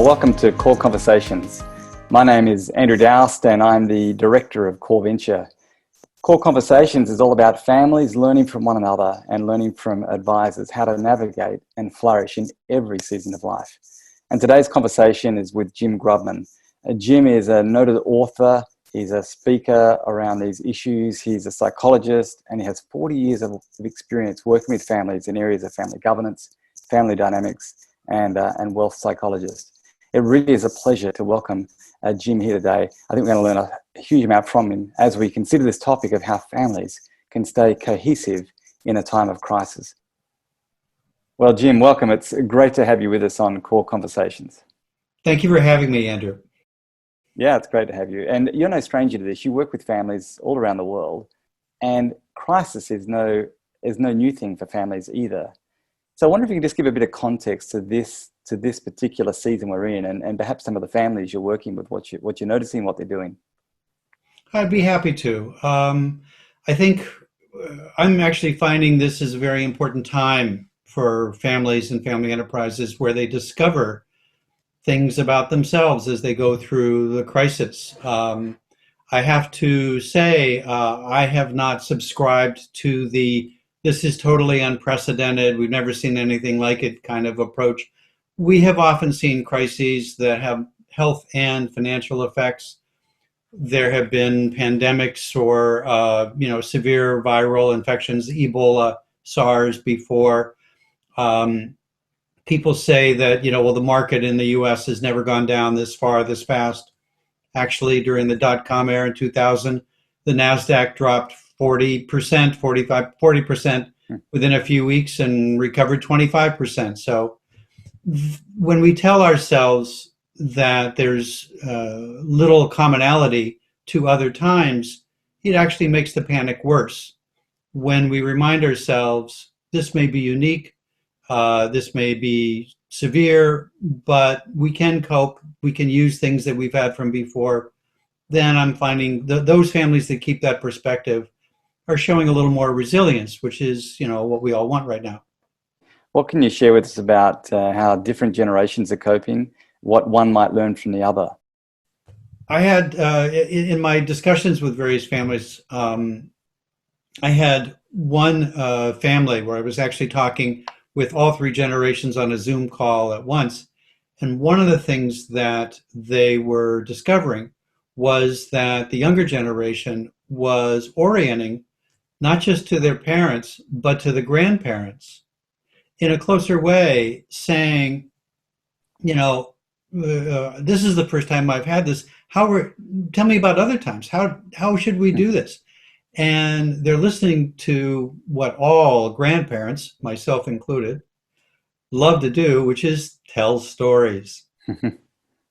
welcome to Core Conversations. My name is Andrew Doust and I'm the Director of Core Venture. Core Conversations is all about families learning from one another and learning from advisors how to navigate and flourish in every season of life. And today's conversation is with Jim Grubman. Jim is a noted author, he's a speaker around these issues, he's a psychologist, and he has 40 years of experience working with families in areas of family governance, family dynamics, and wealth psychologist. It really is a pleasure to welcome Jim here today. I think we're going to learn a huge amount from him as we consider this topic of how families can stay cohesive in a time of crisis. Well, Jim, welcome. It's great to have you with us on Core Conversations. Thank you for having me, Andrew. Yeah, it's great to have you. And you're no stranger to this. You work with families all around the world, and crisis is no new thing for families either. So I wonder if you can just give a bit of context to this particular season we're in, and perhaps some of the families you're working with, what you're noticing, what they're doing. I'd be happy to. I think I'm actually finding this is a very important time for families and family enterprises where they discover things about themselves as they go through the crisis. I have to say, I have not subscribed to this is totally unprecedented, we've never seen anything like it kind of approach. We have often seen crises that have health and financial effects. There have been pandemics or severe viral infections, Ebola, SARS before. People say that, the market in the US has never gone down this far, this fast. Actually, during the dot-com era in 2000, the NASDAQ dropped 40%, 40% within a few weeks and recovered 25%. So when we tell ourselves that there's little commonality to other times, it actually makes the panic worse. When we remind ourselves, this may be unique, this may be severe, but we can cope, we can use things that we've had from before, then I'm finding those families that keep that perspective are showing a little more resilience, which is, what we all want right now. What can you share with us about how different generations are coping, what one might learn from the other? I had, in my discussions with various families, I had one family where I was actually talking with all three generations on a Zoom call at once. And one of the things that they were discovering was that the younger generation was orienting not just to their parents, but to the grandparents in a closer way, saying, this is the first time I've had this. Tell me about other times. How should we do this? And they're listening to what all grandparents, myself included, love to do, which is tell stories.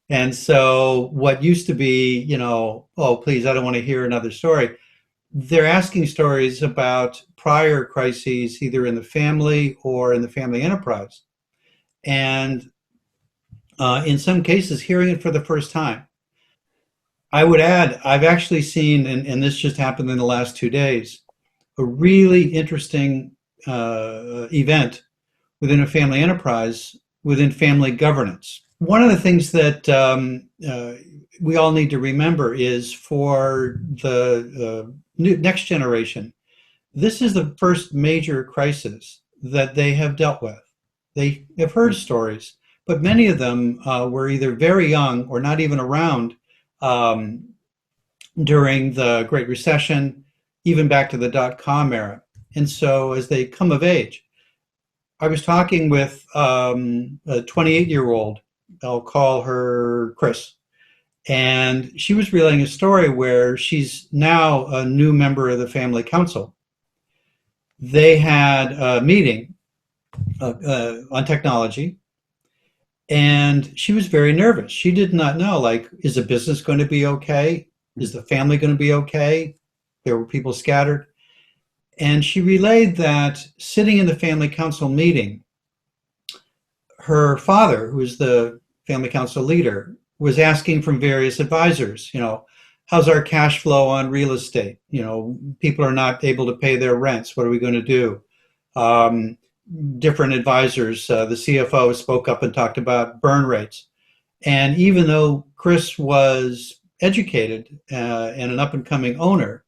And so what used to be, oh, please, I don't want to hear another story. They're asking stories about prior crises, either in the family or in the family enterprise. And in some cases, hearing it for the first time. I would add, I've actually seen, and this just happened in the last 2 days, a really interesting event within a family enterprise, within family governance. One of the things that we all need to remember is for the next generation, this is the first major crisis that they have dealt with. They have heard stories, but many of them were either very young or not even around during the Great Recession, even back to the dot-com era. And so as they come of age, I was talking with a 28-year-old, I'll call her Chris, and she was relaying a story where she's now a new member of the family council. They had a meeting on technology, and she was very nervous. She did not know, is the business going to be okay? Is the family going to be okay? There were people scattered. And she relayed that sitting in the family council meeting, her father, who was the family council leader, was asking from various advisors, how's our cash flow on real estate? People are not able to pay their rents. What are we going to do? Different advisors, the CFO spoke up and talked about burn rates. And even though Chris was educated and an up-and-coming owner,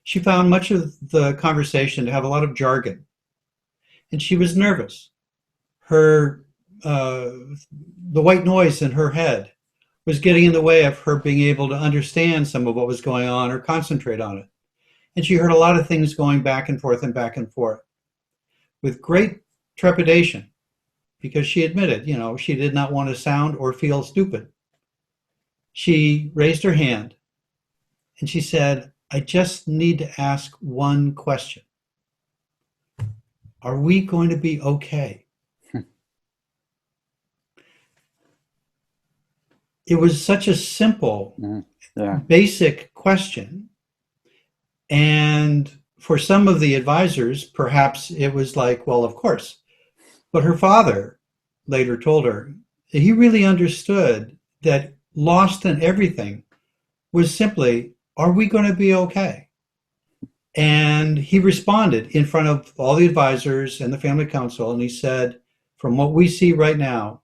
she found much of the conversation to have a lot of jargon, and she was nervous. Her the white noise in her head was getting in the way of her being able to understand some of what was going on or concentrate on it. And she heard a lot of things going back and forth and back and forth with great trepidation, because she admitted, she did not want to sound or feel stupid. She raised her hand and she said, I just need to ask one question. Are we going to be okay? It was such a simple, basic question. And for some of the advisors, perhaps it was like, well, of course. But her father later told her that he really understood that lost in everything was simply, are we going to be okay? And he responded in front of all the advisors and the family council, and he said, from what we see right now,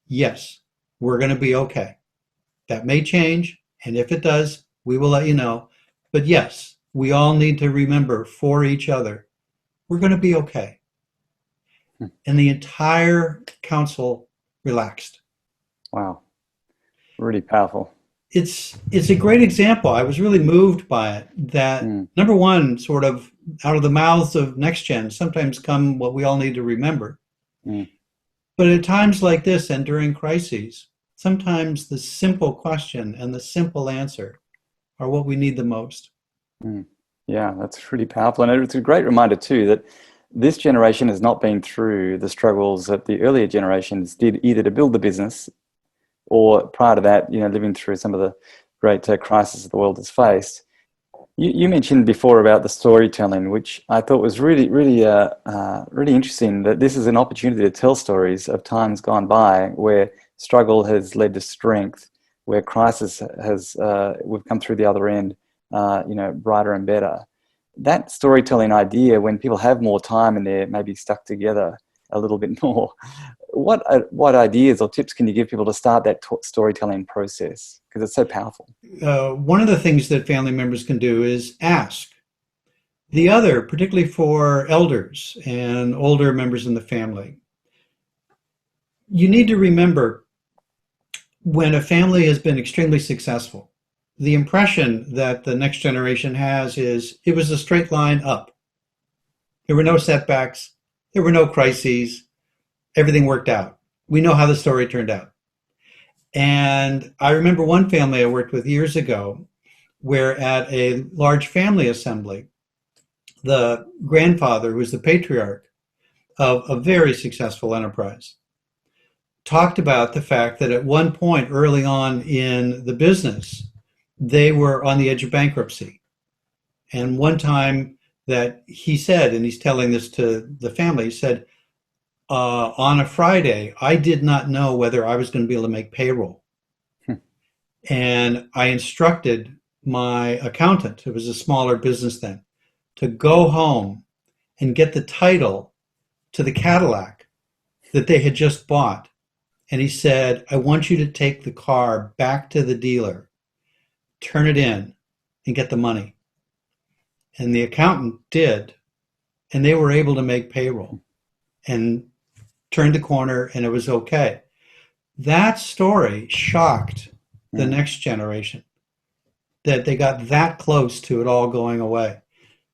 yes, we're going to be okay. That may change, and if it does, we will let you know. But yes, we all need to remember for each other, we're going to be okay. And the entire council relaxed. Wow. Really powerful. It's a great example. I was really moved by it, that number one, sort of out of the mouths of next gen sometimes come what we all need to remember. But at times like this and during crises, sometimes the simple question and the simple answer are what we need the most. Yeah, that's really powerful. And it's a great reminder too that this generation has not been through the struggles that the earlier generations did, either to build the business or prior to that, living through some of the great crises the world has faced. You mentioned before about the storytelling, which I thought was really, really, really interesting, that this is an opportunity to tell stories of times gone by where struggle has led to strength, where crisis has, we've come through the other end, brighter and better. That storytelling idea, when people have more time and they're maybe stuck together a little bit more, what ideas or tips can you give people to start that storytelling process? Because it's so powerful. One of the things that family members can do is ask the other, particularly for elders and older members in the family. You need to remember, when a family has been extremely successful, the impression that the next generation has is it was a straight line up. There were no setbacks. There were no crises. Everything worked out. We know how the story turned out. And I remember one family I worked with years ago where at a large family assembly, the grandfather, who was the patriarch of a very successful enterprise, talked about the fact that at one point early on in the business, they were on the edge of bankruptcy. And one time that he said, and he's telling this to the family, he said, on a Friday, I did not know whether I was going to be able to make payroll. And I instructed my accountant, it was a smaller business then, to go home and get the title to the Cadillac that they had just bought. And he said, I want you to take the car back to the dealer, turn it in, and get the money. And the accountant did, and they were able to make payroll and turned the corner, and it was okay. That story shocked the next generation, that they got that close to it all going away.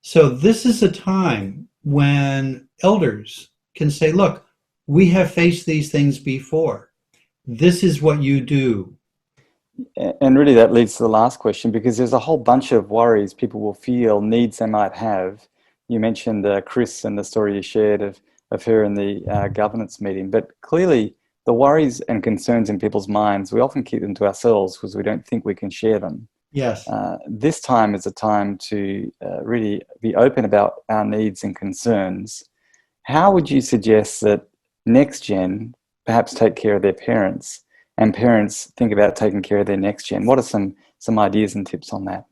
So this is a time when elders can say, look, we have faced these things before. This is what you do. And really that leads to the last question, because there's a whole bunch of worries people will feel, needs they might have. You mentioned Chris and the story you shared of her in the governance meeting, but clearly the worries and concerns in people's minds, we often keep them to ourselves because we don't think we can share them. Yes. This time is a time to really be open about our needs and concerns. How would you suggest that next gen perhaps take care of their parents, and parents think about taking care of their next gen? What are some ideas and tips on that?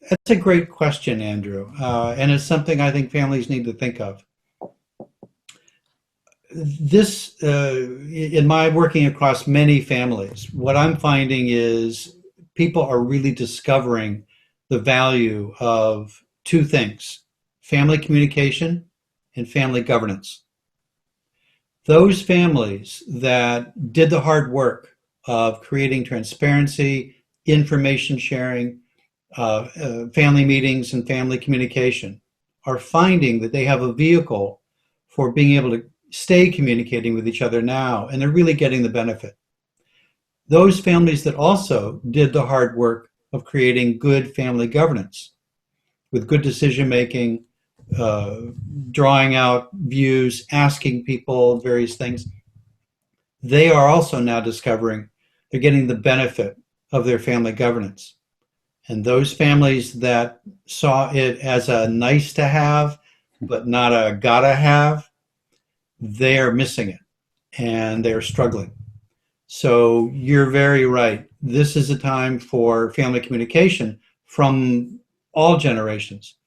That's a great question, Andrew. And it's something I think families need to think of. This, in my working across many families, what I'm finding is people are really discovering the value of two things: family communication and family governance. Those families that did the hard work of creating transparency, information sharing, family meetings, and family communication are finding that they have a vehicle for being able to stay communicating with each other now, and they're really getting the benefit. Those families that also did the hard work of creating good family governance with good decision making, uh, drawing out views, asking people various things, they are also now discovering they're getting the benefit of their family governance. And those families that saw it as a nice to have, but not a gotta have, they are missing it and they're struggling. So you're very right. This is a time for family communication from all generations.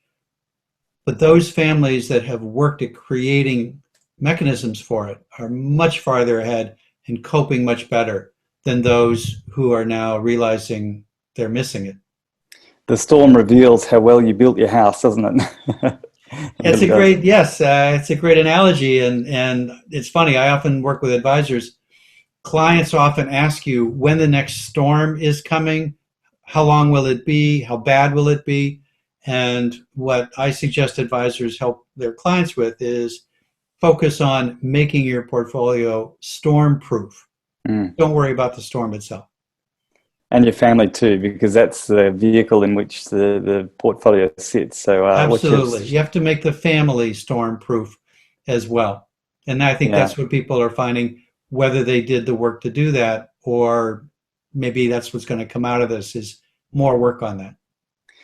But those families that have worked at creating mechanisms for it are much farther ahead and coping much better than those who are now realizing they're missing it. The storm reveals how well you built your house, doesn't it? It It's really a does. great, yes, it's a great analogy. And it's funny, I often work with advisors. Clients often ask you when the next storm is coming, how long will it be, how bad will it be? And what I suggest advisors help their clients with is focus on making your portfolio storm proof. Mm. Don't worry about the storm itself. And your family too, because that's the vehicle in which the portfolio sits. So what you've, Absolutely. You have to make the family storm proof as well. And I think yeah. that's what people are finding, whether they did the work to do that, or maybe that's what's going to come out of this is more work on that.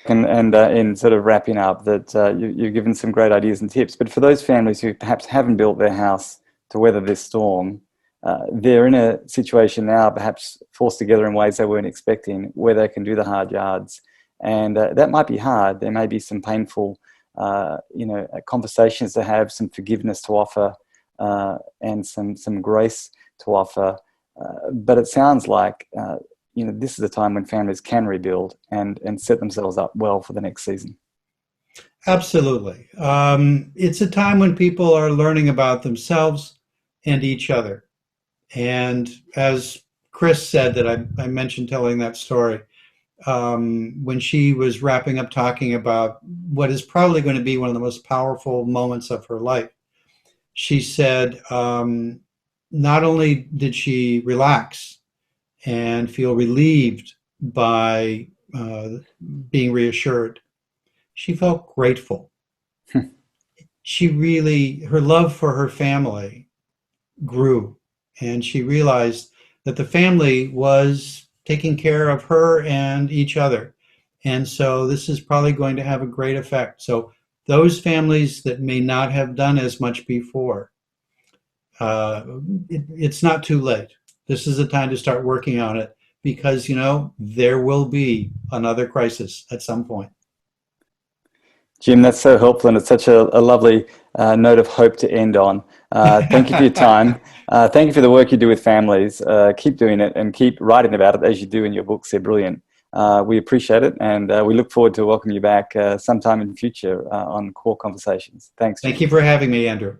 And in sort of wrapping up, that you've given some great ideas and tips. But for those families who perhaps haven't built their house to weather this storm, they're in a situation now, perhaps forced together in ways they weren't expecting, where they can do the hard yards, and that might be hard. There may be some painful, conversations to have, some forgiveness to offer, and some grace to offer. But it sounds like this is a time when families can rebuild and set themselves up well for the next season. Absolutely. It's a time when people are learning about themselves and each other. And as Chris said, that I mentioned telling that story, when she was wrapping up talking about what is probably going to be one of the most powerful moments of her life, she said, not only did she relax and feel relieved by being reassured, she felt grateful. She really, her love for her family grew, and she realized that the family was taking care of her and each other. And so this is probably going to have a great effect. So those families that may not have done as much before, uh, it's not too late. This is the time to start working on it because, there will be another crisis at some point. Jim, that's so helpful, and it's such a lovely note of hope to end on. Thank you for your time. Thank you for the work you do with families. Keep doing it and keep writing about it as you do in your books. They're brilliant. We appreciate it, and we look forward to welcoming you back sometime in the future on Core Conversations. Thanks, Thank Jim. you for having me, Andrew.